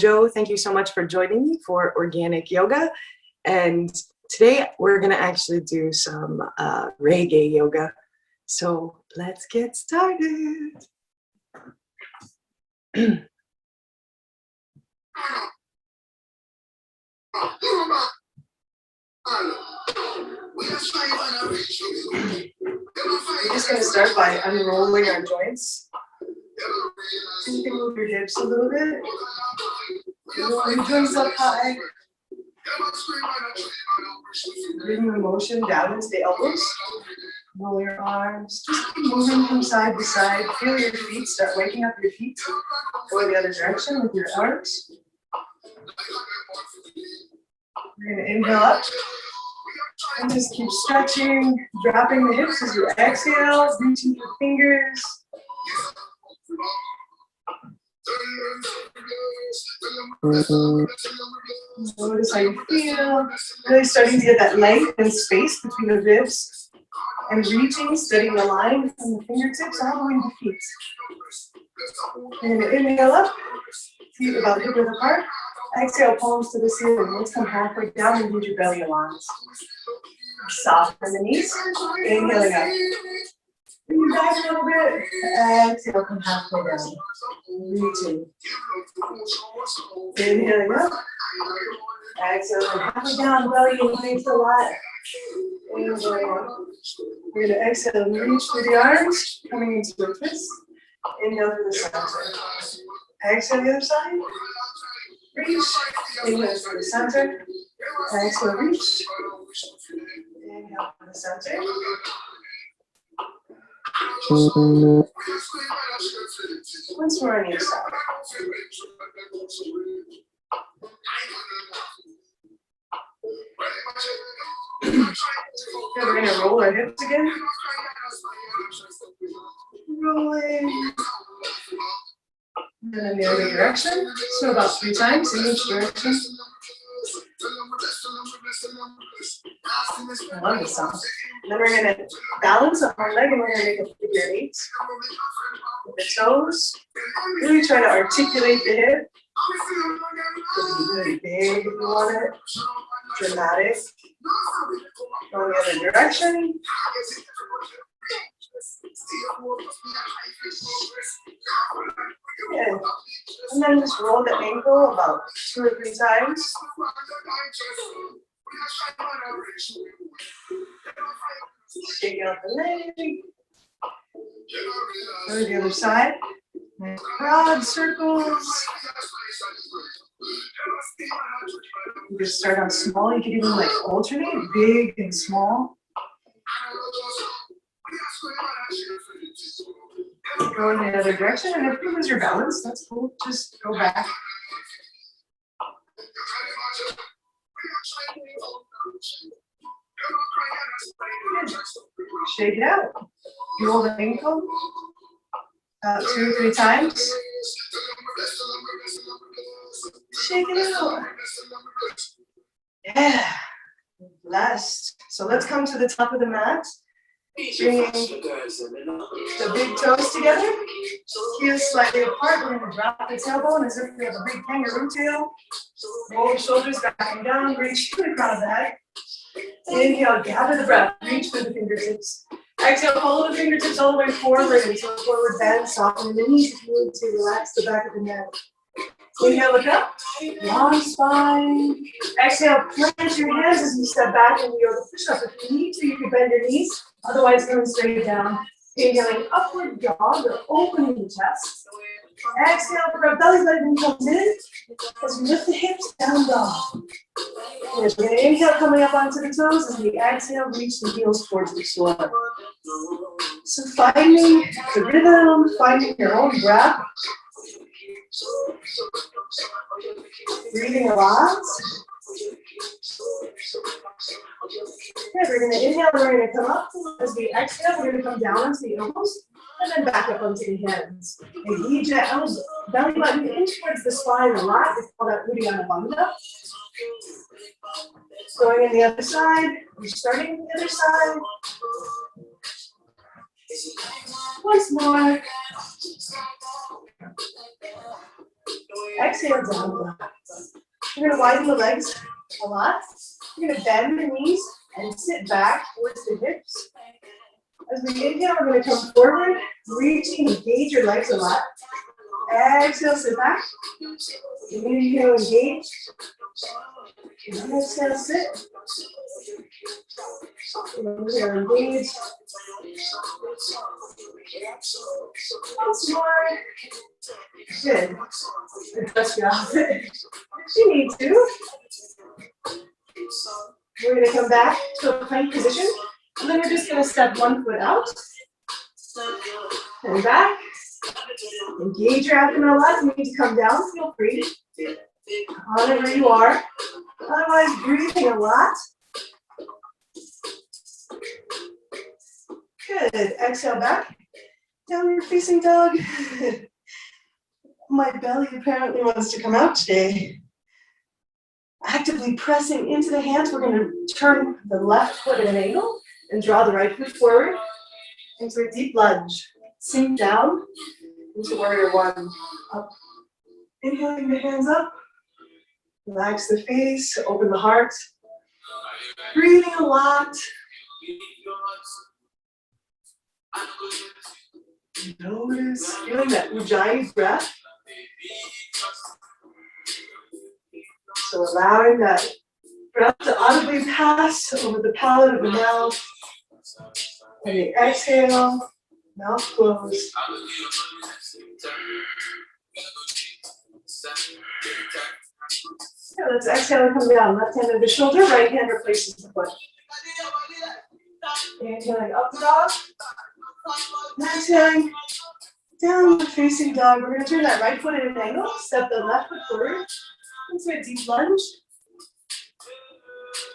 Joe, thank you so much for joining me for organic yoga. And today we're going to actually do some reggae yoga. So let's get started. We're just going to start by unrolling our joints. You can move your hips a little bit. Roll your joints up high. Bring the motion down into the elbows. Roll your arms. Just keep moving from side to side. Feel your feet. Start waking up your feet. Go the other direction with your arms. We're going to inhale up. And just keep stretching, dropping the hips as you exhale, reaching for fingers. Notice how you feel. Really starting to get that length and space between the ribs. And reaching, steadying the line from the fingertips all the way to the feet. You're going to inhale up, feet about hip width apart. Exhale, palms to the ceiling. Let's come halfway down and use your belly aligns. Soften the knees. Inhaling up. Bring you back a little bit. Exhale, come halfway down. Reaching. Inhaling up. Exhale, come halfway down. Belly aligns a lot. Inhaling up. We're going to exhale and reach through the arms, coming into a twist. Inhale for the center. Exhale the other side. Reach. Inhale for the center. Exhale, reach. Inhale for the center. Once more on each side. Good, we're going to roll our hips again. Rolling. And then the other direction. So about 3 times in each direction. I love this song. And then we're going to balance on one leg and we're going to make a figure 8. With the toes. Really try to articulate the hip. Really big if you want it. Dramatic. Go the other direction. Yeah. And then just roll the ankle about 2 or 3 times. Shake out the leg. Go to the other side. Nice broad circles. You just start out small. You can even like alternate big and small. Go in the other direction, and if you lose your balance, that's cool. Just go back. Shake it out. Roll the ankle. About 2 or 3 times. Shake it out. Yeah. Last. So let's come to the top of the mat. Bringing the big toes together. Heels slightly apart. We're going to drop the tailbone as if we have a big kangaroo tail. Roll the shoulders back and down. Reach through the crown of the head. Inhale, gather the breath. Reach for the fingertips. Exhale, follow the fingertips all the way forward into a forward bend. Soften the knees if you need to. Relax the back of the neck. Inhale, look up. Long spine. Exhale, plant your hands as you step back and yoga push-up. If you need to, you can bend your knees. Otherwise, going straight down. Inhaling, upward dog or opening the chest. Exhale, for belly button comes in. As we lift the hips, down dog. We're going to inhale, coming up onto the toes. As we exhale, reach the heels towards the floor. So finding the rhythm, finding your own breath. Breathing a lot. Good, we're going to inhale, we're going to come up. As we exhale, we're going to come down onto the elbows and then back up onto the hands. Engage that elbows, belly button in towards the spine a lot. We call that Uddiyana Bandha. Going in the other side, we're starting the other side. Once more. Exhale, down dog. You're gonna widen the legs a lot. You're gonna bend the knees and sit back towards the hips. As we inhale, we're gonna come forward, reaching, engage your legs a lot. Exhale, sit back. Inhale, engage. Exhale, sit. Inhale, engage. Once more. Good. Adjust your outfit if you need to. We're going to come back to a plank position, and then we're just going to step one foot out and back. Engage your abdomen a lot. If you need to come down, feel free. However you are. Otherwise, breathing a lot. Good. Exhale back. Downward facing dog. My belly apparently wants to come out today. Actively pressing into the hands, we're going to turn the left foot at an angle and draw the right foot forward into a deep lunge. Sink down into warrior one. Up. Inhaling the hands up. Relax the face, open the heart. Breathing a lot. Notice, feeling that ujjayi breath. So allowing that breath to audibly pass over the palate of the mouth. And the exhale, mouth closed. So let's exhale and come down. Left hand over the shoulder, right hand replaces the foot. Inhaling up dog. Exhaling downward facing dog. We're going to turn that right foot at an angle. Step the left foot forward into a deep lunge.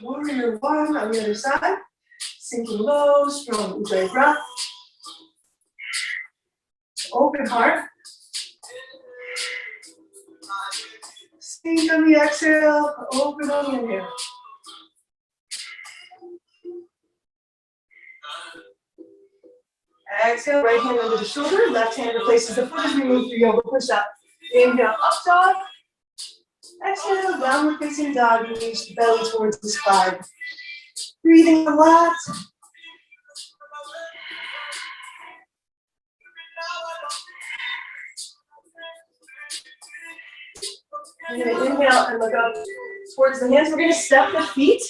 Warrior one on the other side. Sinking low, strong ujjayi breath. Open heart. Sink on the exhale, open on the inhale. Exhale, right hand under the shoulder, left hand replaces the foot as we move through yoga push-up. Inhale, up dog. Exhale, downward facing dog, reach the belly towards the spine. Breathing a lot. We're going to inhale and look up towards the hands. We're going to step the feet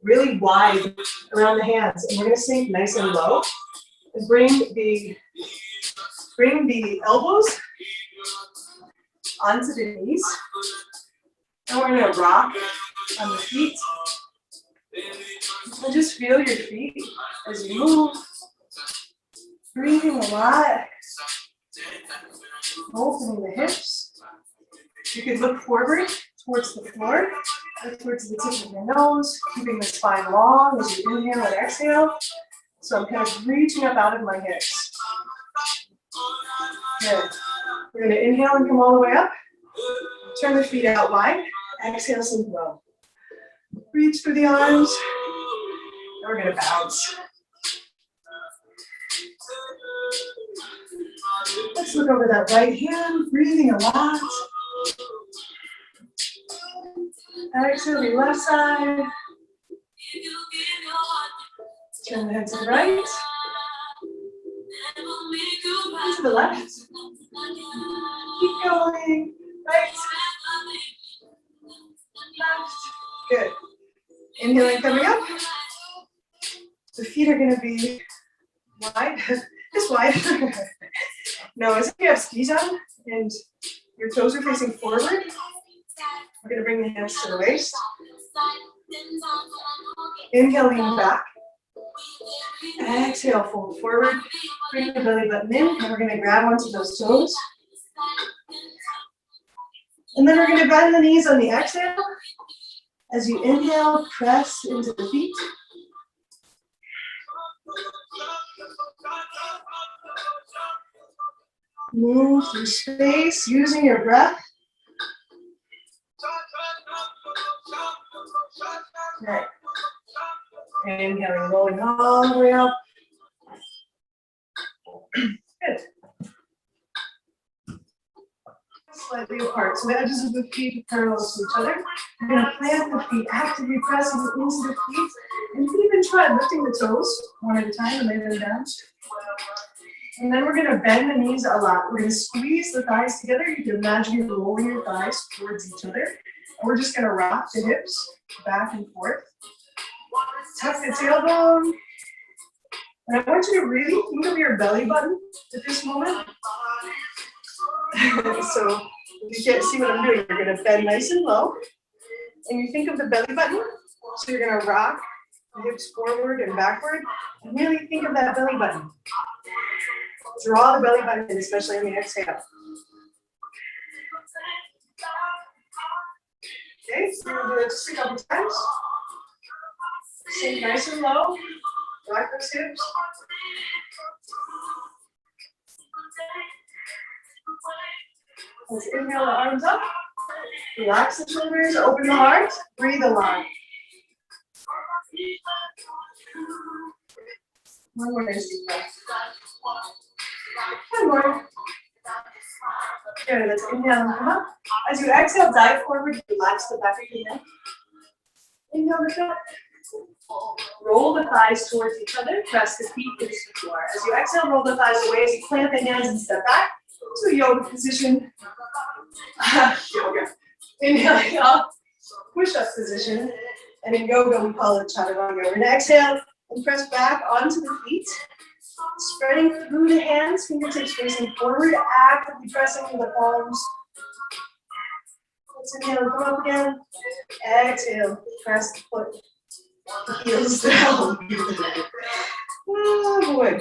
really wide around the hands. And we're going to sink nice and low. And bring the elbows onto the knees. And we're going to rock on the feet. And just feel your feet as you move. Breathing a lot. Opening the hips. You could look forward towards the floor, or towards the tip of your nose, keeping the spine long as you inhale and exhale. So I'm kind of reaching up out of my hips. Good. We're going to inhale and come all the way up. Turn the feet out wide. Exhale, sink low. Reach through the arms. And we're going to bounce. Let's look over that right hand, breathing a lot. Exhale, the left side. Turn the head to the right. To the left. Keep going. Right. Left. Good. Inhaling, coming up. The feet are going to be wide. Just wide. No, as if you have skis on and your toes are facing forward. We're going to bring the hands to the waist. Inhale, lean back. Exhale, fold forward. Bring the belly button in, and we're going to grab onto those toes. And then we're going to bend the knees on the exhale. As you inhale, press into the feet. Move through space using your breath. Right. Inhaling, rolling all the way up. Good. slightly apart. So the edges of the feet are parallel to each other. You're going to plant the feet, actively pressing into the feet. And you can even try lifting the toes one at a time and lay them down. And then we're going to bend the knees a lot. We're going to squeeze the thighs together. You can imagine you're rolling your thighs towards each other. And we're just going to rock the hips back and forth. Tuck the tailbone. And I want you to really think of your belly button at this moment. So if you can't see what I'm doing, you're going to bend nice and low. And you think of the belly button. So you're going to rock the hips forward and backward. And really think of that belly button. Draw the belly button in, especially on the exhale. Okay, so we're going to do it just a couple times. Sink nice and low. Rock those hips. Let's inhale the arms up. Relax the shoulders, open the heart, breathe a lot. One more nice deep breath. One more. Good, let's inhale and come up. As you exhale, dive forward, relax the back of your neck. Inhale, lift up. Roll the thighs towards each other, press the feet into the floor. As you exhale, roll the thighs away as you plant the hands and step back to yoga position. Yoga. Inhaling up, push-up position. And in yoga, we call it chaturanga. We're going to exhale and press back onto the feet. Spreading through the hands, fingertips facing forward, actively pressing with the palms. Let's inhale and come up again. Exhale, press the foot. Heels down. Oh boy.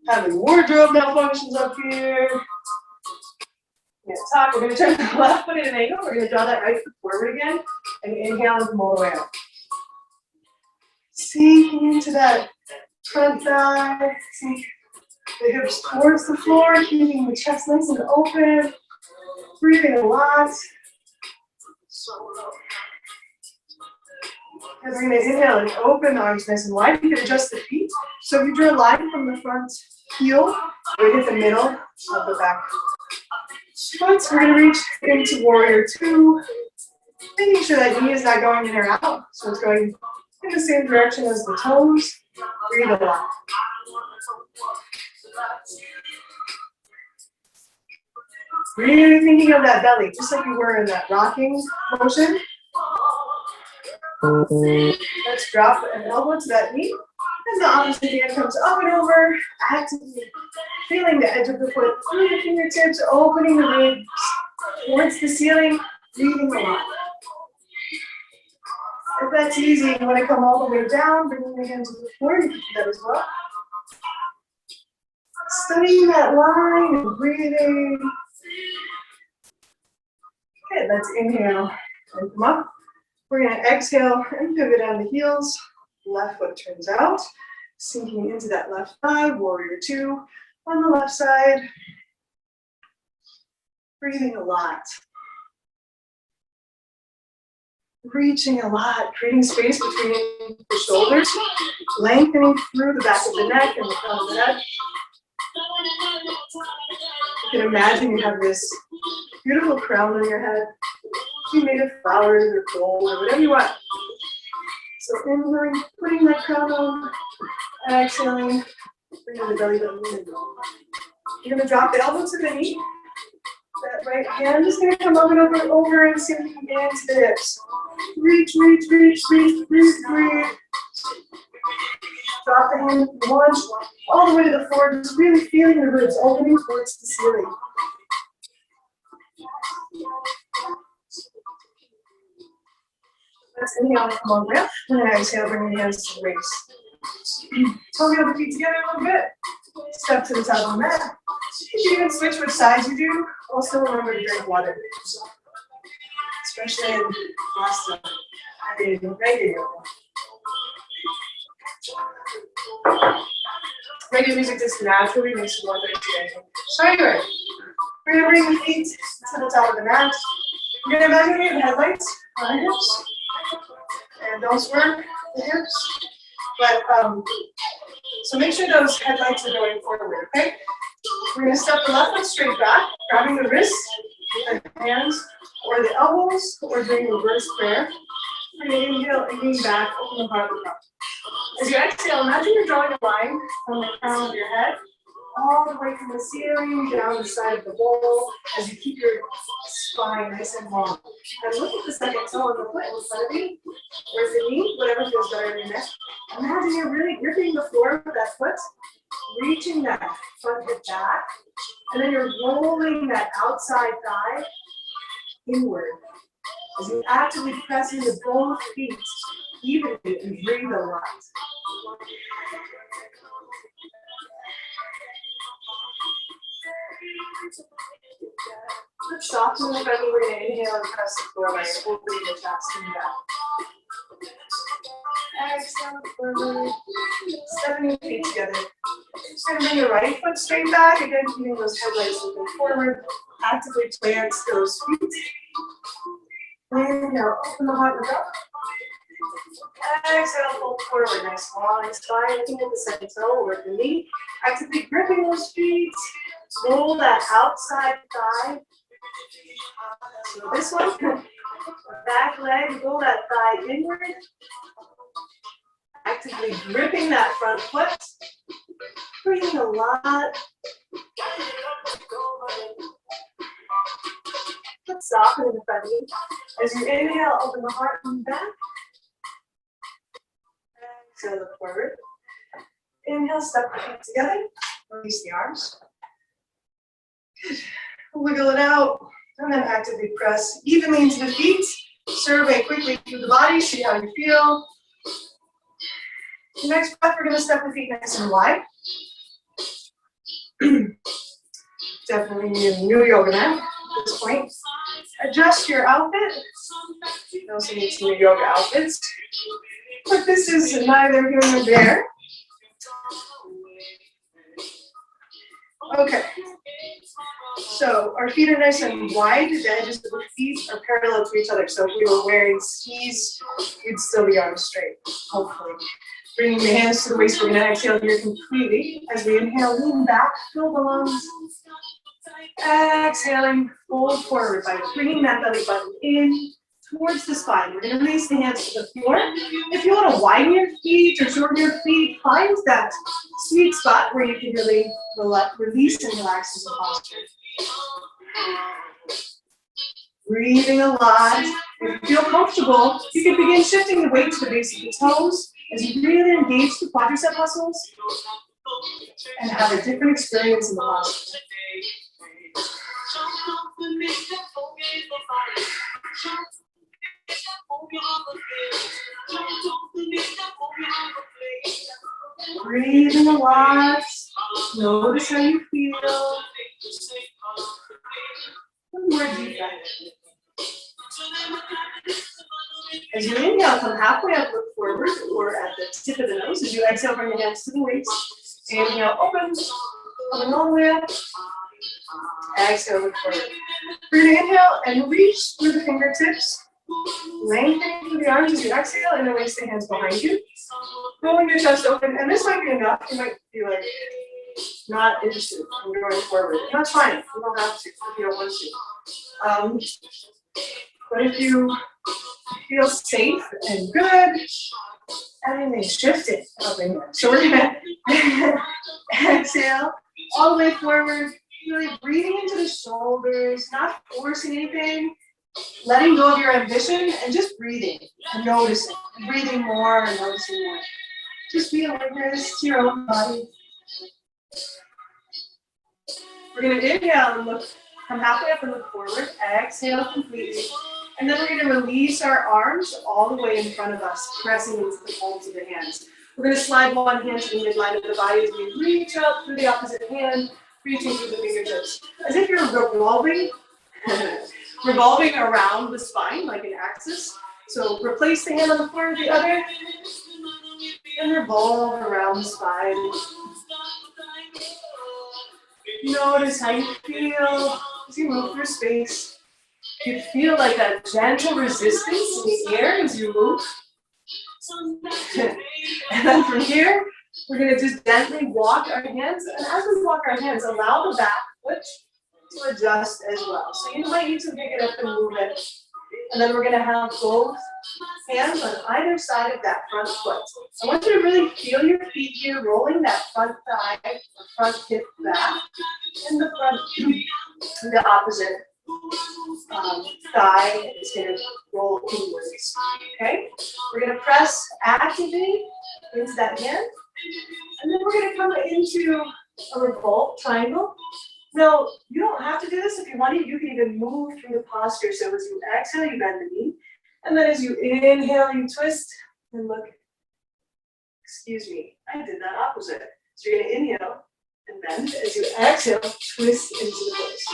Having wardrobe malfunctions up here. Yeah, top. We're going to turn the left foot at an angle. We're going to draw that right foot forward again. And inhale and come all the way up. Sinking into that front thigh. Sink the hips towards the floor. Keeping the chest nice and open. Breathing a lot. And we're going to inhale and open the arms nice and wide. You can adjust the feet. So if you draw a line from the front heel, we hit the middle of the back. Once we're going to reach into warrior two, making sure that knee is not going in or out. So it's going in the same direction as the toes. Breathe a lot. Really thinking of that belly, just like you were in that rocking motion. Let's drop an elbow to that knee. And the opposite hand comes up and over, actively feeling the edge of the foot through the fingertips, opening the ribs towards the ceiling, breathing a lot. If that's easy, you want to come all the way down, bringing the hands to the floor, you can do that as well. Studying that line and breathing. Okay, let's inhale and come up. We're going to exhale and pivot on the heels. Left foot turns out, sinking into that left thigh, warrior two on the left side. Breathing a lot. Reaching a lot, creating space between the shoulders, lengthening through the back of the neck and the front of the neck. You can imagine you have this beautiful crown on your head. You made of flowers or gold or whatever you want. So inhaling, putting that crown on, exhaling, bringing the belly button in. You're going to drop the elbow to the knee. That right hand is going to come up and over and sinking into the hips. Reach, reach, reach, reach, reach, reach. Drop the hand, launch all the way to the floor, just really feeling the ribs opening towards the ceiling. Let's inhale and come on down. And exhale, bring the hands to the waist. Toeing the feet together a little bit. Step to the top of the mat. You can even switch which sides you do. Also remember to drink water. Especially in Boston. I mean, reggae yoga. Reggae music just naturally makes you want to experience. Shine right. We're going to bring the feet to the top of the mat. You're going to imagine we have headlights on our hips. And don't swerve the hips. But, so make sure those headlights are going forward, okay? We're going to step the left foot straight back, grabbing the wrist, the hands or the elbows, or doing reverse prayer. We're going to inhale and lean back, open the heart and up. As you exhale, imagine you're drawing a line from the crown of your head all the way from the ceiling down the side of the bowl as you keep your spine nice and long. And look at the second toe on the foot in front of you, or the knee, whatever feels better in your neck. Imagine you're really gripping the floor with that foot, reaching that front hip back, and then you're rolling that outside thigh inward as you actively press into both feet evenly and breathe a lot. Let's soften the belly. We're going to inhale and press the floor by opening the chest and back. Exhale forward. Stepping your feet together. Just going to bring your right foot straight back. Again, keeping those headlights looking forward. Actively plant those feet. Inhale, open the heart and up. Exhale, fold forward. Nice long spine. Looking at the second toe or the knee. Actively gripping those feet. Roll that outside thigh. So this one, back leg, roll that thigh inward. Actively gripping that front foot. Breathing a lot. Let's soften in the front knee. As you inhale, open the heart and back. Exhale, look forward. Inhale, step the feet together. Release the arms. Wiggle it out. And then actively press evenly into the feet. Survey quickly through the body. See how you feel. The next breath, we're going to step the feet nice and wide. Definitely need a new yoga mat at this point. Adjust your outfit. You also need some new yoga outfits. But this is neither here nor there. Okay. So our feet are nice and wide. The edges of the feet are parallel to each other. So if we were wearing skis, we'd still be arms straight, hopefully. Bringing the hands to the waist, we're going to exhale here completely. As we inhale, lean back, fill the lungs. Exhaling, fold forward by bringing that belly button in towards the spine. We're going to release the hands to the floor. If you want to widen your feet or shorten your feet, find that sweet spot where you can really release and relax into posture. Breathing a lot. If you feel comfortable, you can begin shifting the weight to the base of the toes as you really engage the quadricep muscles and have a different experience in the posture. Breathing a lot. Notice how you feel. One more deep breath. As you inhale, come halfway up, look forward, or at the tip of the nose. As you exhale, bring your hands to the waist. Inhale, open. Coming all the way up. Exhale, look forward. Breathe, inhale, and reach through the fingertips. Lengthening through the arms as you exhale, and then release the hands behind you. Rolling your chest open, and this might be enough. You might be like, not interested in going forward. And that's fine. You don't have to if you don't want to. But if you feel safe and good, everything shifted up in here. So we're gonna exhale all the way forward, really breathing into the shoulders, not forcing anything, letting go of your ambition and just breathing and noticing, and breathing more and noticing more. Just be a witness to your own body. We're gonna inhale and look, come halfway up and look forward, exhale completely. And then we're going to release our arms all the way in front of us, pressing into the palms of the hands. We're going to slide one hand to the midline of the body as we reach up through the opposite hand, reaching through the fingertips. As if you're revolving around the spine like an axis. So replace the hand on the floor with the other, and revolve around the spine. Notice how you feel as you move through space. You feel like a gentle resistance in the air as you move. And then from here, we're going to just gently walk our hands. And as we walk our hands, allow the back foot to adjust as well. So you might need to pick it up and move it. And then we're gonna have both hands on either side of that front foot. I want you to really feel your feet here, rolling that front thigh, the front hip back, and the front, the opposite thigh is gonna roll inwards, okay? We're gonna press actively into that hand, and then we're gonna come into a revolt triangle. Now, you don't have to do this if you want to. You can even move through the posture. So as you exhale, you bend the knee. And then as you inhale, you twist and look. Excuse me, I did that opposite. So you're going to inhale and bend. As you exhale, twist into the twist.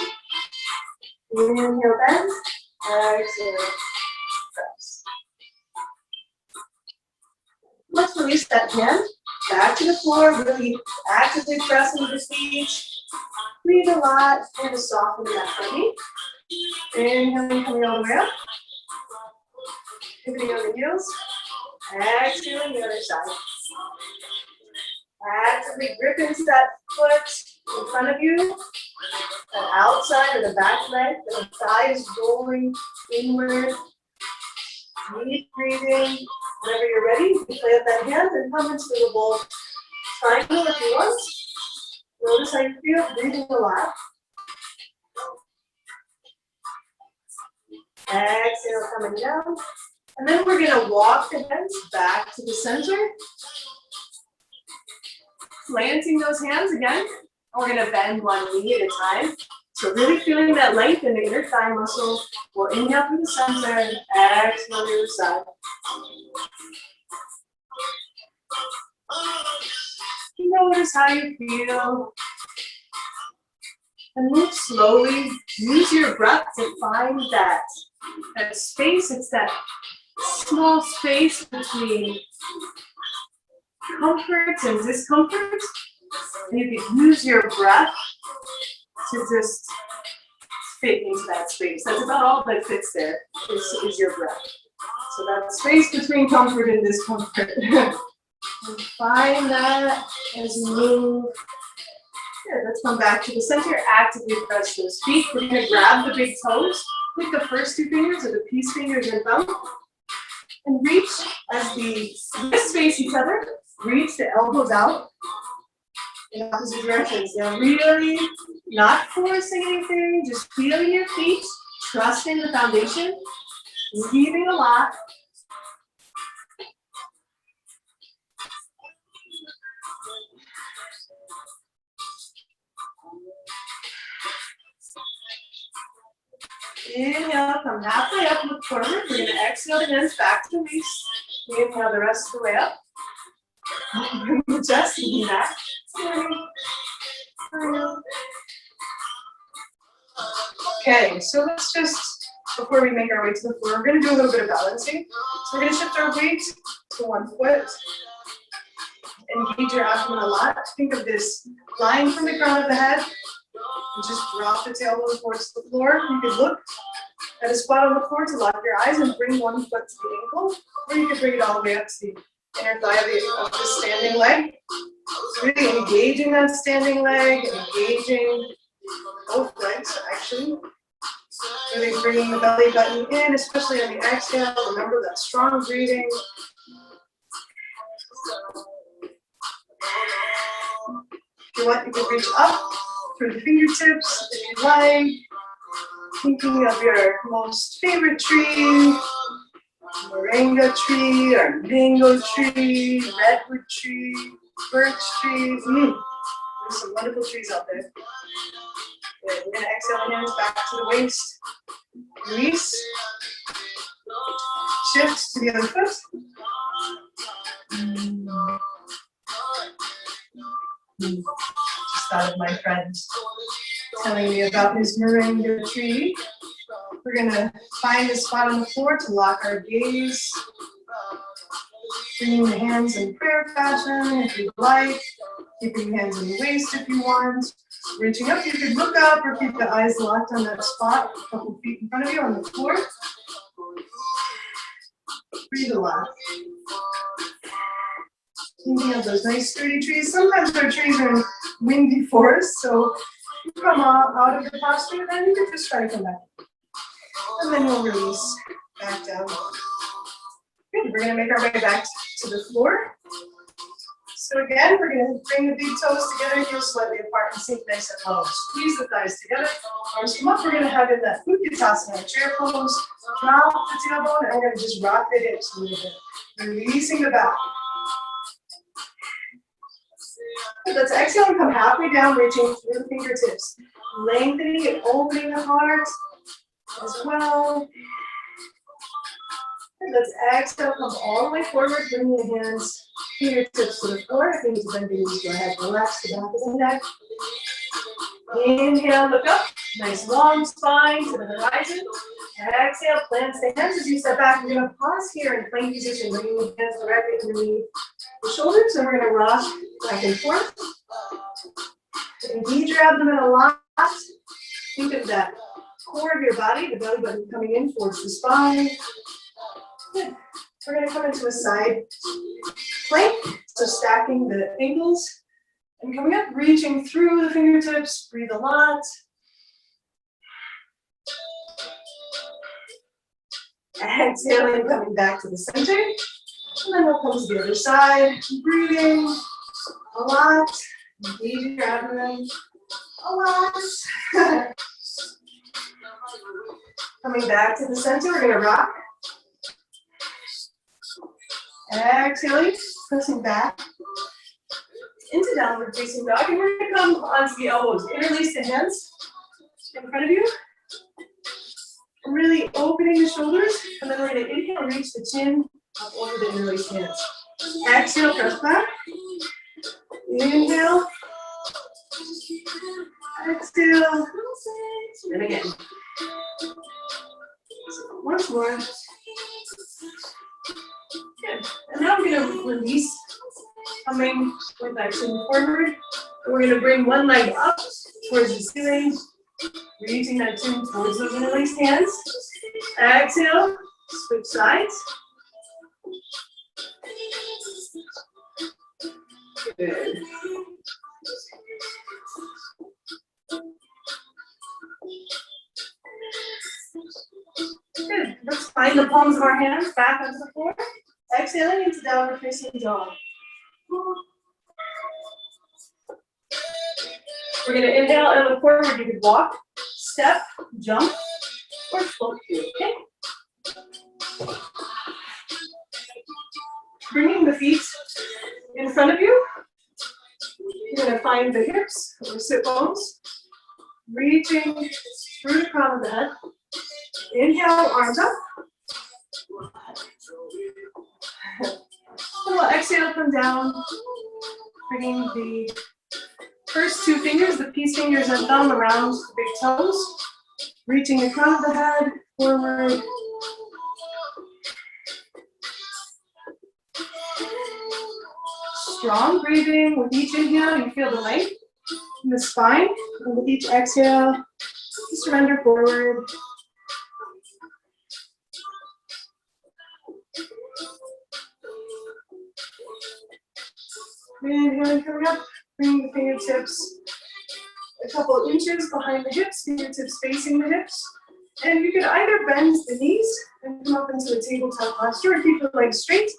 Inhale, bend. Exhale, press. Let's release that hand. Back to the floor. Really actively press into the feet. Breathe a lot, and to soften that front knee. Inhaling, coming all the way up. Pivoting on the heels. Exhaling the other side. Actively grip into that foot in front of you. The outside or the back leg. The thigh is rolling inward. Deep breathing. Whenever you're ready, you can play up that hand and come into the revolt triangle if you want. Notice how you feel, breathing a lot. Exhale, coming down. And then we're gonna walk the hands back to the center. Planting those hands again. And we're gonna bend one knee at a time. So really feeling that length in the inner thigh muscle. We'll inhale through the center and exhale the other side. Notice how you feel. And move slowly. Use your breath to find that space. It's that small space between comfort and discomfort. And you can use your breath to just fit into that space. That's about all that fits there, is your breath. So that space between comfort and discomfort. And find that as you move. Good, let's come back to the center. Actively press those feet. We're going to grab the big toes. Pick the first two fingers or the peace fingers and thumb. And reach as the wrists face each other. Reach the elbows out in opposite directions. Now really not forcing anything, just feeling your feet, trusting the foundation, breathing a lot. Inhale, come halfway up, look forward. We're going to exhale the hands back to the waist. Inhale the rest of the way up. Bring the chest and back. Okay, so let's just, before we make our way to the floor, we're going to do a little bit of balancing. So we're going to shift our weight to one foot. Engage your abdomen a lot. Think of this line from the crown of the head. And just drop the tailbone towards the floor. You could look at a spot on the floor to lock your eyes and bring one foot to the ankle, or you could bring it all the way up to the inner thigh of the standing leg. Really engaging that standing leg, engaging both legs actually. Really bringing the belly button in, especially on the exhale. Remember that strong breathing. If you want, you can reach up through the fingertips if you like. Thinking of your most favorite tree, moringa tree, or mango tree, redwood tree, birch trees. There's some wonderful trees out there. Good. We're going to exhale the hands back to the waist. Release. Shift to the other foot. Just thought of my friend telling me about his moringa tree. We're going to find a spot on the floor to lock our gaze. Bringing the hands in prayer fashion if you'd like. Keeping the hands in the waist if you want. Reaching up, you could look up or keep the eyes locked on that spot a couple feet in front of you on the floor. Breathe a lot. Thinking of those nice sturdy trees. Sometimes our trees are in windy forests, so come out of your posture, then you can just try to come back. And then we'll release back down. Good, we're gonna make our way back to the floor. So again, we're gonna bring the big toes together, heels slightly apart, and sink nice and low. Squeeze the thighs together, arms come up. We're gonna have in that Utkatasana, chair pose, drop the tailbone, and we're gonna just rock the hips a little bit. Releasing the back. Good, let's exhale and come halfway down, reaching through the fingertips. Lengthening and opening the heart as well. And let's exhale, come all the way forward, bring the hands, fingertips to the floor. If you need to bend the knees, go ahead, relax the back of the neck. Inhale, look up, nice long spine to the horizon. Exhale, plant the hands as you step back. We're gonna pause here in plank position, bringing the hands directly underneath the shoulders, and we're gonna rock back and forth. Engage your abdomen a lot. Think of that core of your body, the belly button coming in towards the spine. Good. We're going to come into a side plank, so stacking the ankles and coming up, reaching through the fingertips. Breathe a lot. Exhaling, coming back to the center. And then we'll come to the other side. Breathing a lot. Engaging your abdomen a lot. Coming back to the center, we're going to rock. Exhaling, pressing back into downward facing dog, and we're going to come onto the elbows. Interlace the hands in front of you. Really opening the shoulders, and then we're going to inhale, reach the chin up over the interlaced hands. Exhale, press back. Inhale. Exhale. And again. Once more. Good. And now we're going to release, coming with that chin forward. And we're going to bring one leg up towards the ceiling, reaching that chin towards those interlaced hands. Exhale, switch sides. Good. Good. Let's find the palms of our hands back onto the floor. Exhaling into downward facing dog. We're going to inhale and look forward. You could walk, step, jump, or float through, okay? Bringing the feet in front of you. You're going to find the hips or sit bones. Reaching through the crown of the head. Inhale, arms up. And we'll exhale, come down. Bringing the first two fingers, the peace fingers and thumb around the big toes. Reaching the crown of the head forward. Strong breathing. With each inhale, you feel the length in the spine. And with each exhale, surrender forward. Inhaling, coming up, bring the fingertips a couple of inches behind the hips, fingertips facing the hips. And you could either bend the knees and come up into a tabletop posture, or keep the legs straight.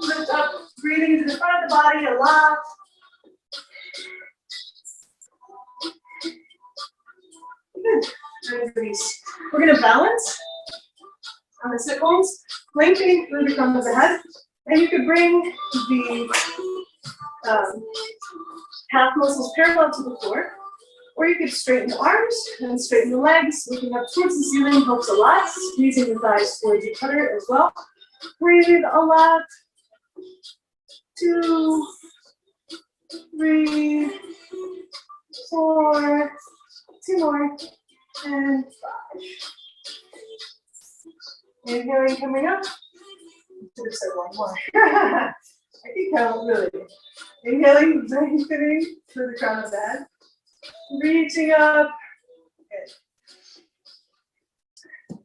Lift up, breathing into the front of the body a lot. Good. And release. We're going to balance on the sit bones, lengthening through the crown of the head. And you could bring the calf muscles parallel to the floor, or you could straighten the arms and straighten the legs. Looking up towards the ceiling helps a lot. Squeezing the thighs towards each other as well. Breathe a lot. 2, 3, 4, 2 more, and 5. Inhaling, coming up. Should have said one more. I can count, really. Inhaling, lengthening through the crown of the head. Reaching up. Good.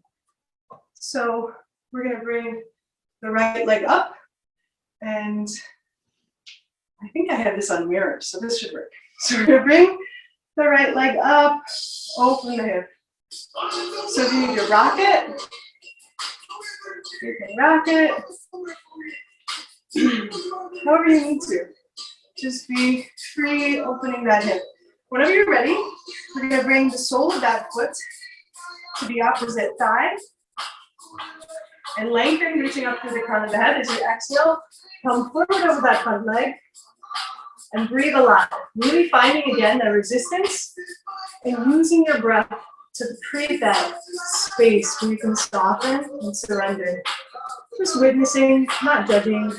So we're going to bring the right leg up. And I think I have this on mirror, so this should work. So we're going to bring the right leg up, open the hip. So if you need to rock it, you can rock it. However you need to. Just be free opening that hip. Whenever you're ready, we're going to bring the sole of that foot to the opposite thigh. And lengthen, reaching up through the crown of the head. As you exhale, come forward over that front leg. And breathe a lot. Really finding again the resistance and using your breath to create that space where you can soften and surrender. Just witnessing, not judging.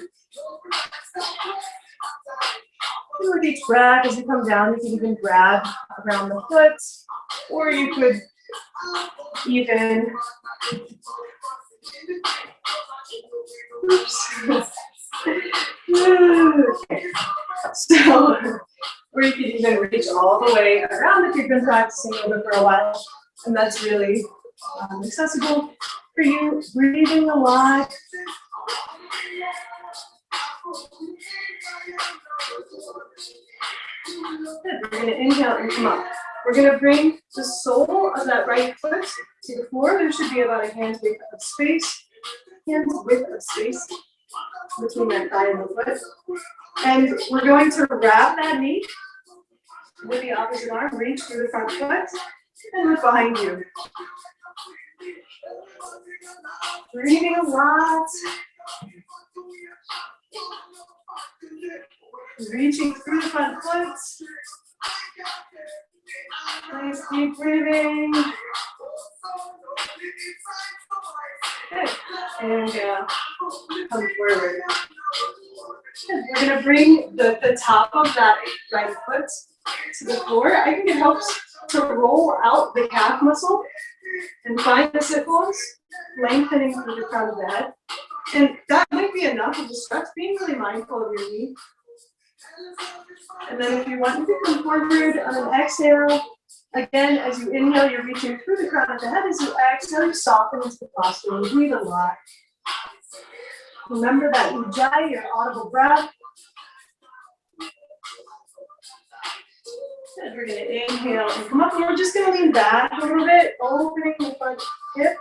And with each breath, as you come down, you can even grab around the foot, or you could even, okay. So, or you can even reach all the way around if you've been practicing yoga for a while, and that's really accessible for you. Breathing a lot. Good. We're going to inhale and come up. We're going to bring the sole of that right foot to the floor. There should be about a hand's width of space. Hands width of space between that thigh and the foot. And we're going to grab that knee with the opposite arm, reach through the front foot, and look behind you. Breathing a lot. Reaching through the front foot. Nice deep breathing. Good. And come forward. Good. We're going to bring the top of that right foot to the floor. I think it helps to roll out the calf muscle and find the sit bones, lengthening through the crown of the head. And that might be enough of a stretch, being really mindful of your knee. And then if you want, you can come forward on an exhale. Again, as you inhale, you're reaching through the crown of the head. As you exhale, you soften into the posture and breathe a lot. Remember that ujjayi, your audible breath. And we're going to inhale and come up, and we're just going to lean back a little bit, opening the front hip.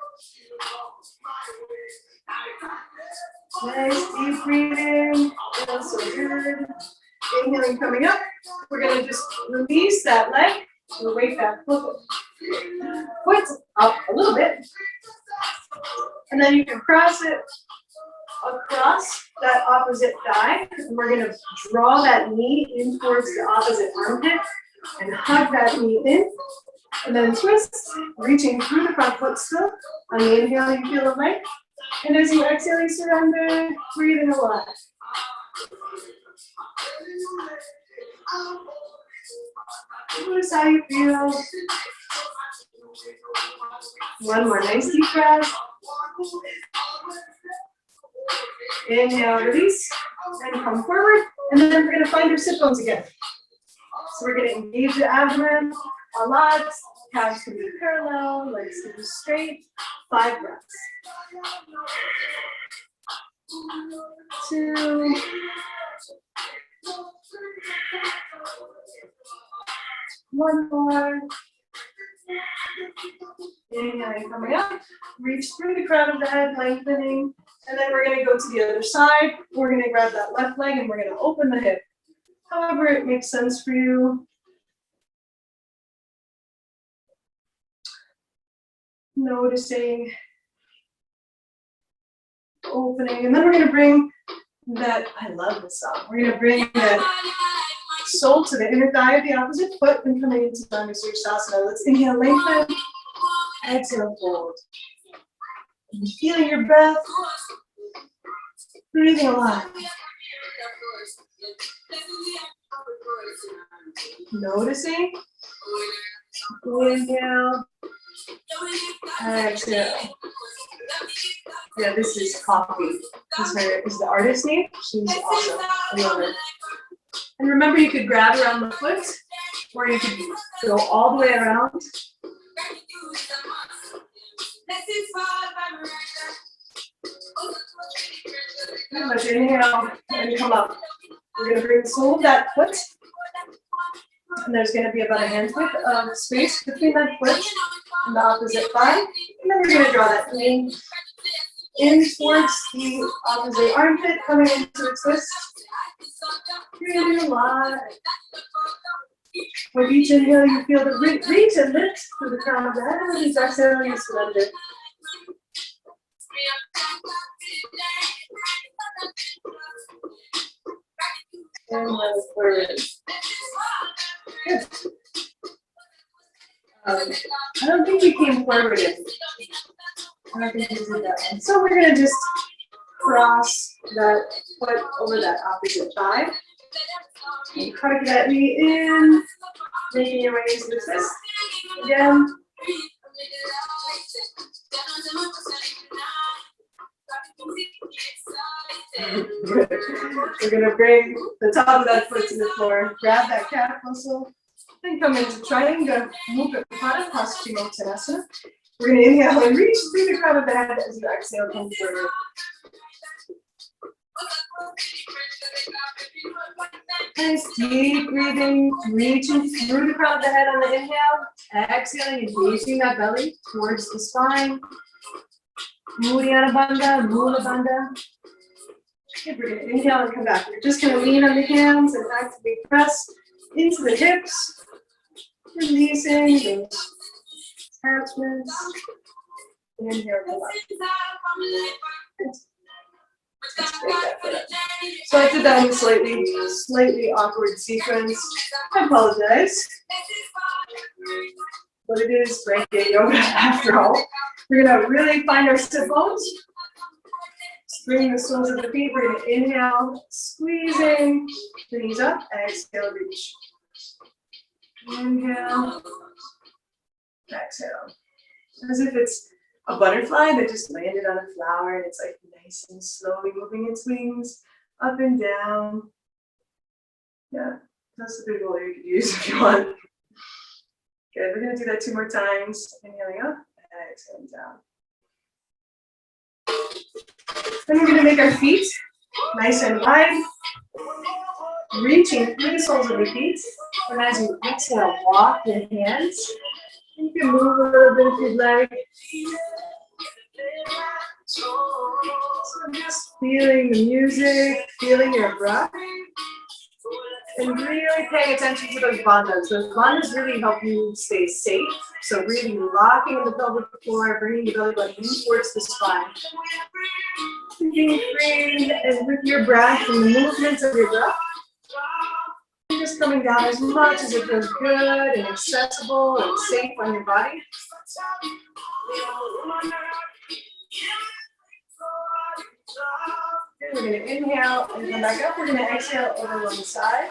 Nice deep breathing. Feels so good. Inhaling, coming up. We're going to just release that leg. We'll wake that foot up a little bit. And then you can cross it across that opposite thigh. And we're going to draw that knee in towards the opposite armpit and hug that knee in. And then twist, reaching through the front foot still. On the inhale, you feel the leg. And as you exhale, you surrender, breathing a lot. Notice how you feel. One more nice deep breath. Inhale, release, and come forward. And then we're going to find your sit bones again. So we're going to engage the abdomen a lot. Calves can be parallel, legs can be straight. 5 breaths. 2. 1 more. Inhaling, coming up. Reach through the crown of the head, lengthening. And then we're going to go to the other side. We're going to grab that left leg and we're going to open the hip. However it makes sense for you. Noticing. Opening. And then we're going to bring that, I love this song. We're going to bring that sole to the inner thigh of the opposite foot and coming into Dharma Sirsasana. Let's inhale, lengthen. Exhale, fold. And feeling your breath. Breathing a lot. Noticing. Inhale. Exhale. Yeah, this is Coffee. This is the artist's name. She's awesome. I love her. And remember, you could grab around the foot, or you could go all the way around. Let's inhale and come up. We're going to bring the sole of that foot And there's going to be about a hand's width of space between that foot and the opposite thigh. And then we're going to draw that in towards the opposite armpit, coming into a twist. Really a lot. With each inhale, you feel the reach and lift through the crown of the head. With each exhale, you surrender. And move forward. Good. I don't think we came forward. I don't think we did that one. So we're going to just cross that foot over that opposite thigh. And tuck that knee in, making your way into the twist. Again. We're going to bring the top of that foot to the floor, grab that calf muscle, and come into triangle, mukha Paschimottanasana. We're going to inhale and reach through the crown of the head as you exhale, come forward. Nice deep breathing, reaching through the crown of the head on the inhale, exhaling, engaging that belly towards the spine. Mudyana Bandha, Mula Bandha. Okay, we're going to inhale and come back. We're just going to lean on the hands and actively press into the hips, releasing those attachments. Inhale, come back. So I did that in a slightly awkward sequence. I apologize. But it is Reggae yoga after all. We're going to really find our sit bones. Bring the soles of the feet. We're going to inhale, squeezing the knees up, exhale, reach. Inhale, exhale. As if it's a butterfly that just landed on a flower and it's like nice and slowly moving its wings up and down. Yeah, that's the visual you could use if you want. Good, we're going to do that 2 more times. Inhaling up, exhaling down. Then we're going to make our feet nice and wide, reaching through the soles of the feet. And as you exhale, walk your hands. You can move a little bit if you'd like. So just feeling the music, feeling your breath, and really paying attention to those bandhas. Those bandhas really help you stay safe. So really locking in the pelvic floor, bringing the belly button towards the spine. Being free and with your breath and the movements of your breath. Just coming down as much as it feels good and accessible and safe on your body. Okay, we're going to inhale and come back up. We're going to exhale over one side.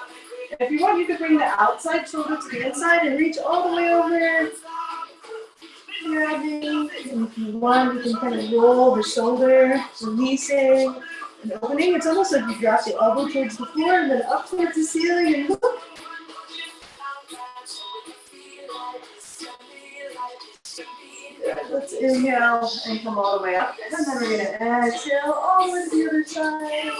And if you want, you could bring the outside shoulder to the inside and reach all the way over. Grabbing, and if you want, you can kind of roll the shoulder, releasing and opening. It's almost like you drop the elbow towards the floor and then up towards the ceiling and look. Good. Let's inhale and come all the way up. And then we're going to exhale all the way to the other side.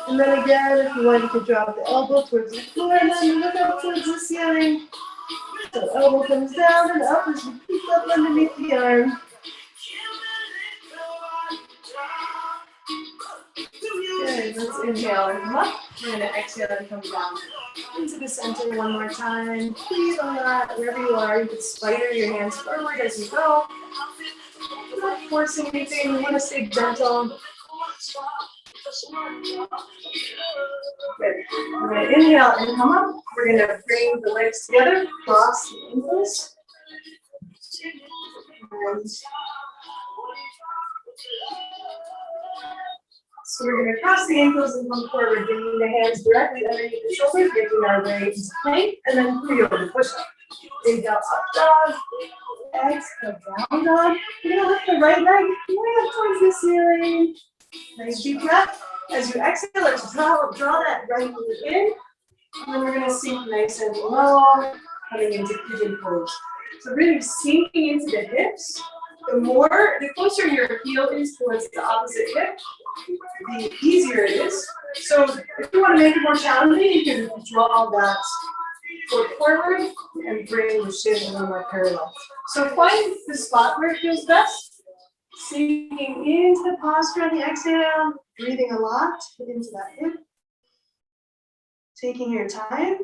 And then again, if you want, you could drop the elbow towards the floor and then look up towards the ceiling. So elbow comes down and up as you keep up underneath the arm. Good, let's inhale and come up. We're going to exhale and come down into the center one more time. Please on that, wherever you are, you can spider your hands forward as you go. Not forcing anything, we want to stay gentle. Good. We're going to inhale and come up. We're going to bring the legs together, cross the ankles. So we're going to cross the ankles and come forward, bringing the hands directly underneath the shoulders, making our way into plank, and then pre-yoga push-up. Inhale, up dog. Exhale, down dog. You're going to lift the right leg way up towards the ceiling. Nice deep breath. As you exhale, let's draw that right knee in. And then we're going to sink nice and low, coming into pigeon pose. So really sinking into the hips. The closer your heel is towards the opposite hip, the easier it is. So if you want to make it more challenging, you can draw that foot forward and bring the shin a little more parallel. So find the spot where it feels best. Sinking into the posture on the exhale, breathing a lot into that hip. Taking your time.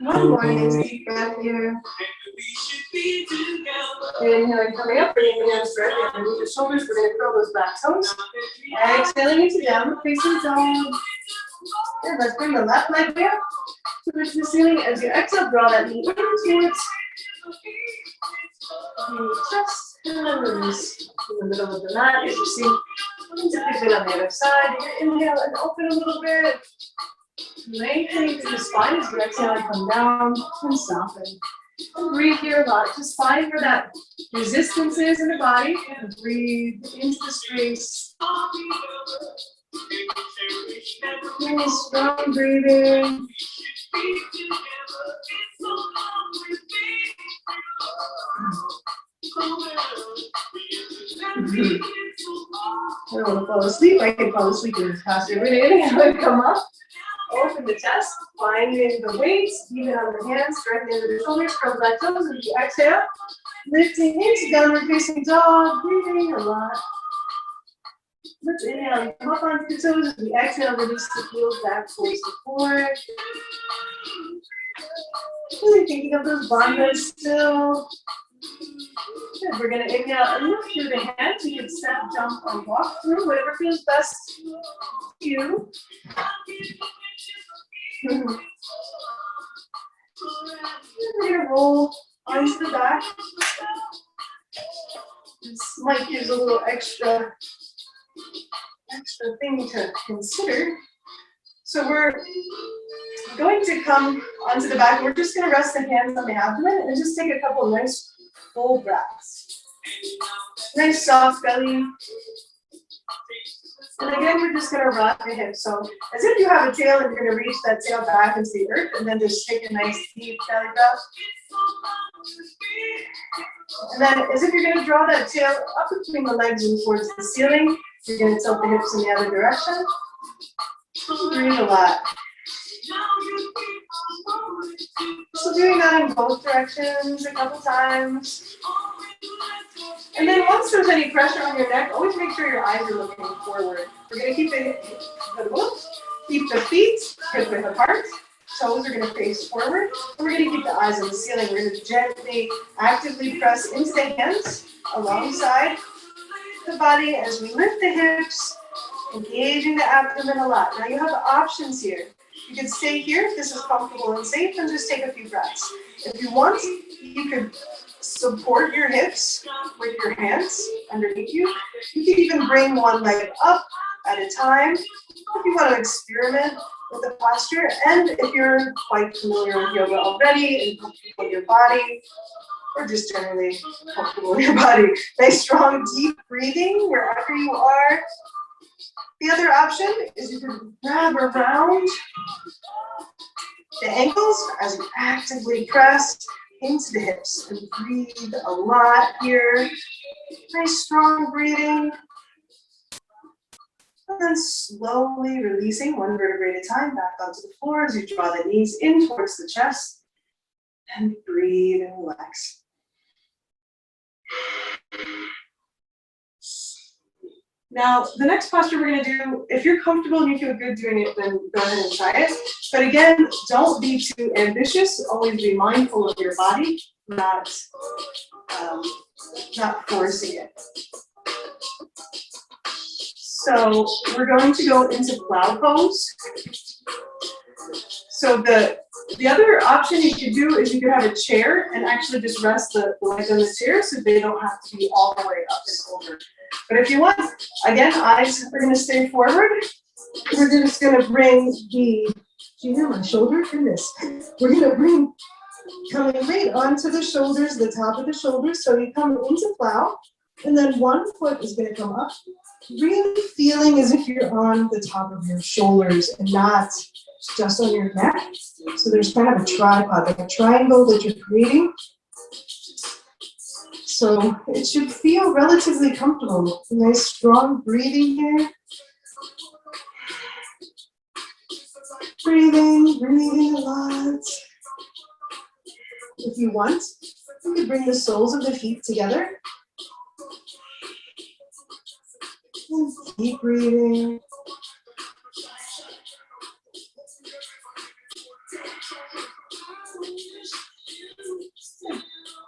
One more nice deep breath here. Inhaling, coming up, bringing the hands directly underneath the shoulders. We're going to curl those back toes. Exhaling into downward facing dog. And let's bring the left leg there towards the ceiling. As you exhale, draw that knee in towards the chest and then release in the middle of the mat. As you see, into pivot on the other side. You inhale and open a little bit. Lengthening through the spine as you exhale and come down and soften. And breathe here a lot. Just find where that resistance is in the body and breathe into the space. Really strong breathing. I don't want to fall asleep. I can fall asleep in this posture. We're going to inhale and come up. Open the chest, finding the weights, even on the hands, directly under the shoulders, curl the back toes as you exhale. Lifting into downward facing dog, breathing a lot. Let's inhale and come up onto the toes. As we exhale, release the heels back towards the floor. Really thinking of those bandhas still. Good. We're going to inhale and lift through the hands. You can step, jump, or walk through, whatever feels best to you. We're going to roll onto the back. This might give a little extra thing to consider. So we're going to come onto the back. We're just going to rest the hands on the abdomen and just take a couple of nice full breaths. Nice soft belly. And again, we're just going to rock the hips. So as if you have a tail and you're going to reach that tail back into the earth and then just take a nice deep belly breath. And then as if you're going to draw that tail up between the legs and towards the ceiling, you're going to tilt the hips in the other direction. Breathe a lot. So doing that in both directions a couple times. And then once there's any pressure on your neck, always make sure your eyes are looking forward. We're going to keep the feet hip width apart. Toes are going to face forward. And we're going to keep the eyes on the ceiling. We're going to gently, actively press into the hands alongside the body as we lift the hips, engaging the abdomen a lot. Now you have options here. You can stay here if this is comfortable and safe and just take a few breaths. If you want, you could support your hips with your hands underneath you. You can even bring one leg up at a time if you want to experiment with the posture. And if you're quite familiar with yoga already and comfortable with your body, or just generally comfortable with your body, nice strong deep breathing wherever you are. The other option is you can grab around the ankles as you actively press into the hips and breathe a lot here. Nice strong breathing. And then slowly releasing one vertebrae at a time back onto the floor as you draw the knees in towards the chest and breathe and relax. Now, the next posture we're going to do, if you're comfortable and you feel good doing it, then go ahead and try it. But again, don't be too ambitious. Always be mindful of your body, not forcing it. So we're going to go into plow pose. So the other option you could do is you could have a chair and actually just rest the legs on the chair so they don't have to be all the way up and over. But if you want, again, eyes are going to stay forward. We're just going to bring my shoulder for this. We're going to bring coming right onto the shoulders, the top of the shoulders. So you come into plow, and then one foot is going to come up, Really feeling as if you're on the top of your shoulders and not just on your neck. So there's kind of a tripod, like a triangle that you're creating. So it should feel relatively comfortable. Nice strong breathing here. Breathing a lot. If you want, you can bring the soles of the feet together. And keep breathing.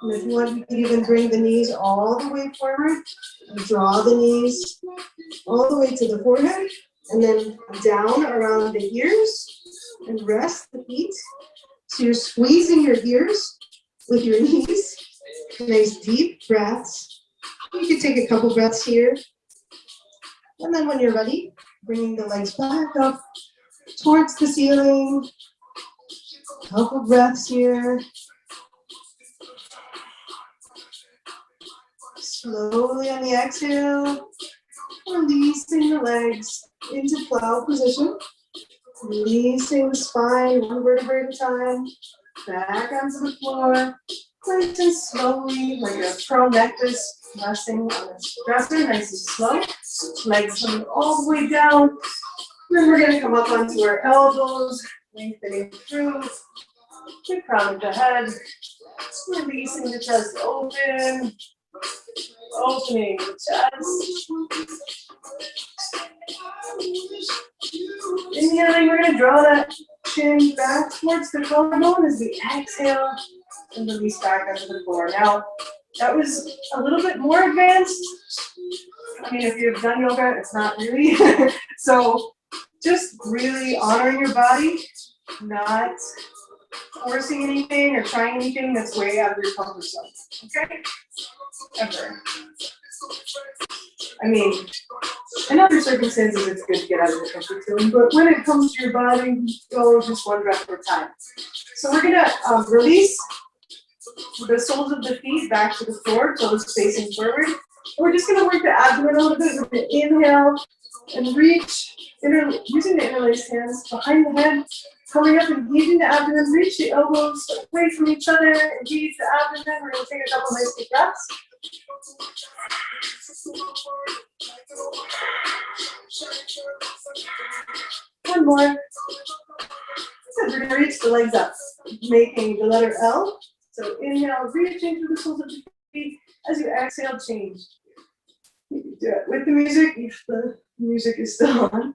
And if you want, you can even bring the knees all the way forward. And draw the knees all the way to the forehead. And then down around the ears. And rest the feet. So you're squeezing your ears with your knees. Nice deep breaths. You can take a couple breaths here. And then when you're ready, bringing the legs back up towards the ceiling. Couple breaths here. Slowly on the exhale, releasing the legs into plow position. Releasing the spine, one vertebrae at a time. Back onto the floor. Nice and slowly, like a pearl necklace, resting on the dresser, nice and slow. Legs coming all the way down. Then we're going to come up onto our elbows, lengthening through the crown of the head. Releasing the chest open. Opening the chest. Inhaling, we're going to draw that chin back towards the collarbone as we exhale and release back onto the floor. Now, that was a little bit more advanced. I mean, if you've done yoga, it's not really. So just really honoring your body, not forcing anything or trying anything that's way out of your comfort zone. Okay? Ever. I mean, in other circumstances, it's good to get out of the comfort zone, but when it comes to your body, go just one breath at a time. So we're gonna release the soles of the feet back to the floor, toes facing forward. We're just gonna work the abdomen a little bit. We're gonna inhale and reach, using the interlaced hands behind the head, coming up and engaging the abdomen, reach the elbows away from each other, engage the abdomen. We're gonna take a couple nice deep breaths. One more. So we're going to reach the legs up, making the letter L. So inhale, reaching through the soles of the feet. As you exhale, change. You can do it with the music if the music is still on.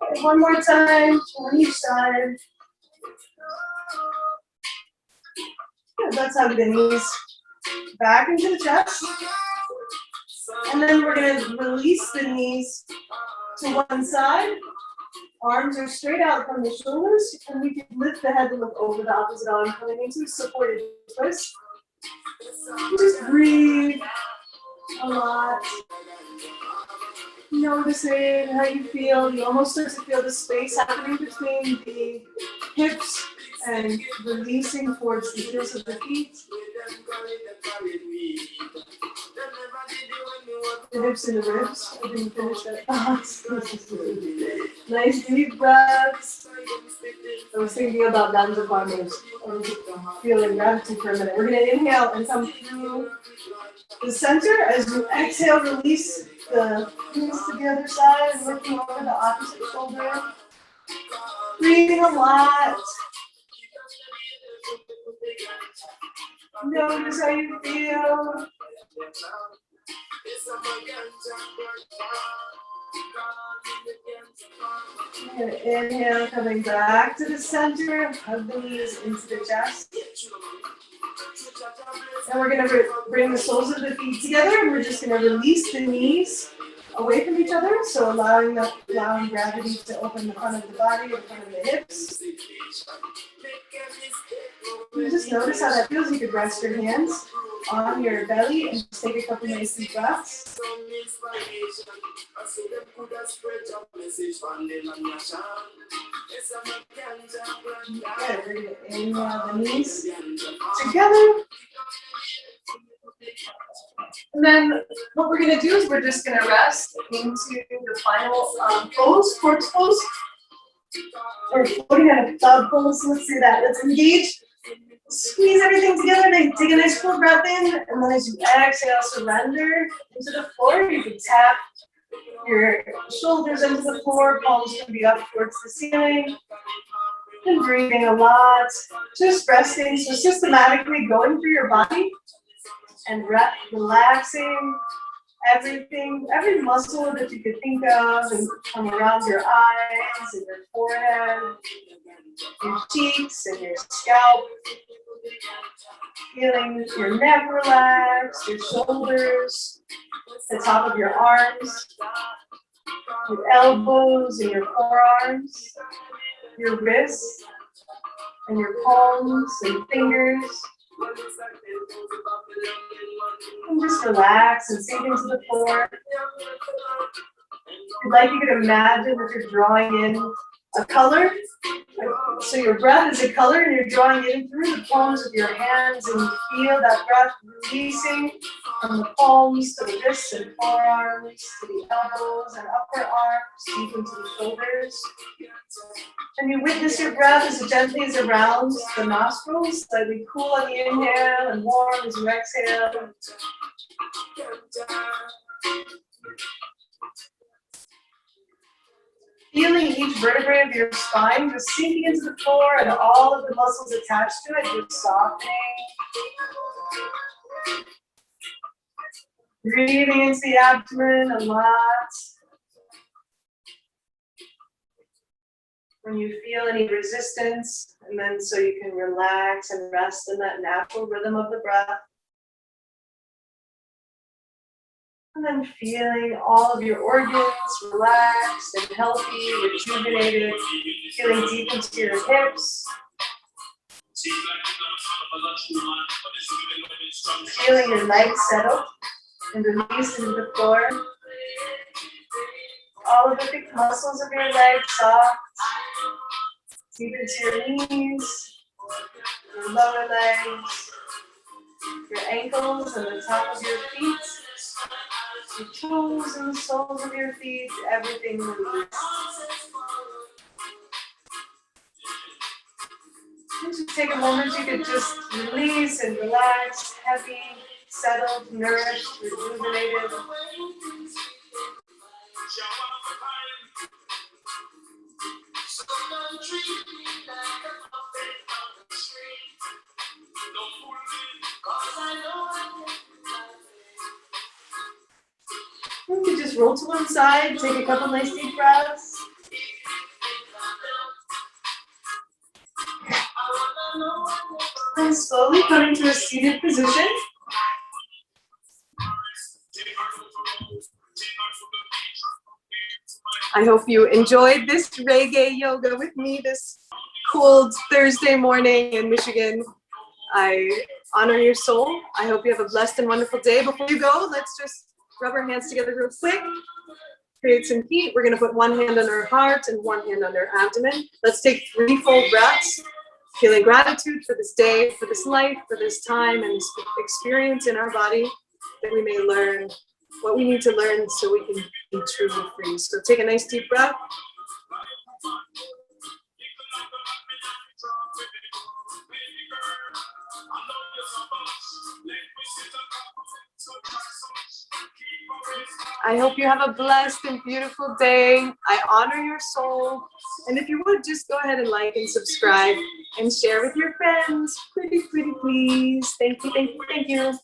Okay, one more time on each side. Good, let's hug the knees back into the chest. And then we're going to release the knees to one side. Arms are straight out from the shoulders, and we can lift the head to look over the opposite arm, coming into supported twist. Just breathe a lot. Noticing how you feel. You almost start to feel the space happening between the hips and releasing towards the heels of the feet. The hips and the ribs. I didn't finish that thought. Nice deep breaths. I was thinking about danza farmers. Feeling gratitude for a minute. We're going to inhale and come through the center. As you exhale, release the knees to the other side and looking over the opposite shoulder. Breathing a lot. Notice how you feel. And inhale, coming back to the center, hug the knees into the chest. And we're going to bring the soles of the feet together, and we're just going to release the knees away from each other, so allowing gravity to open the front of the body, the front of the hips. And just notice how that feels. You could rest your hands on your belly and just take a couple nice deep breaths. Good. We're going to inhale the knees together. And then what we're going to do is we're just going to rest into the final pose, corpse pose. Or floating on a cloud pose. Let's do that. Let's engage. Squeeze everything together. Take a nice full breath in. And then as you exhale, surrender into the floor. You can tap your shoulders into the floor. Palms can be up towards the ceiling. And breathing a lot. Just resting. So systematically going through your body. And relaxing everything, every muscle that you could think of, and come around your eyes and your forehead, your cheeks and your scalp. Feeling your neck relax, your shoulders, the top of your arms, your elbows and your forearms, your wrists and your palms and fingers. And just relax and sink into the floor. If you'd like, you could imagine that you're drawing in a color. So your breath is a color and you're drawing it in through the palms of your hands, and you feel that breath releasing from the palms to the wrists and forearms, to the elbows and upper arms, deep into the shoulders. And you witness your breath as it gently is around the nostrils, slightly cool on the inhale and warm as you exhale. Feeling each vertebrae of your spine just sinking into the floor and all of the muscles attached to it just softening. Breathing into the abdomen a lot. When you feel any resistance, and then so you can relax and rest in that natural rhythm of the breath. And then feeling all of your organs relaxed and healthy, rejuvenated, feeling deep into your hips. Feeling your legs settle and release into the floor. All of the big muscles of your legs soft. Deep into your knees, your lower legs, your ankles and the top of your feet. Your toes and the soles of your feet, everything released. And just take a moment, you could just release and relax, heavy, settled, nourished, rejuvenated. You can just roll to one side, take a couple nice deep breaths. And slowly come into a seated position. I hope you enjoyed this reggae yoga with me this cold Thursday morning in Michigan. I honor your soul. I hope you have a blessed and wonderful day. Before you go, let's just rub our hands together real quick. Create some heat. We're going to put one hand on our heart and one hand on our abdomen. Let's take 3 full breaths. Feeling gratitude for this day, for this life, for this time and experience in our body, that we may learn what we need to learn so we can be truly free. So take a nice deep breath. I hope you have a blessed and beautiful day. I honor your soul. And if you would, just go ahead and like and subscribe and share with your friends. Pretty please. Thank you, thank you, thank you.